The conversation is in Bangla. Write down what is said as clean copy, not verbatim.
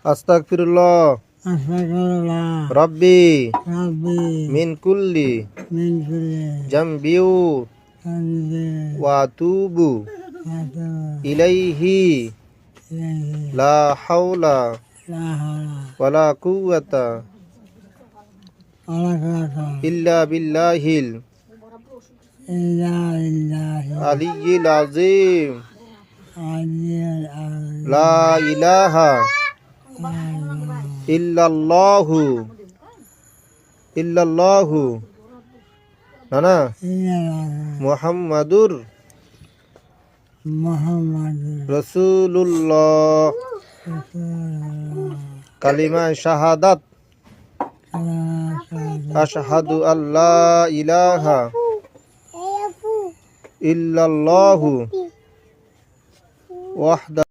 আস্তাগফিরুল্লাহ রাব্বি মিন কুল্লি জামবিউ ওয়া আতুবু ইলাইহি লা হাওলা ওয়ালা কুওয়াতা ইল্লা বিল্লাহিল আলিয়্যিল আযীম লা ইলাহা ইল্লাল্লাহু নানা মুহাম্মাদুর রাসূলুল্লাহ কালিমা শাহাদাত আশহাদু আল্লা ইলাহা ইল্লাল্লাহু ওয়াহদা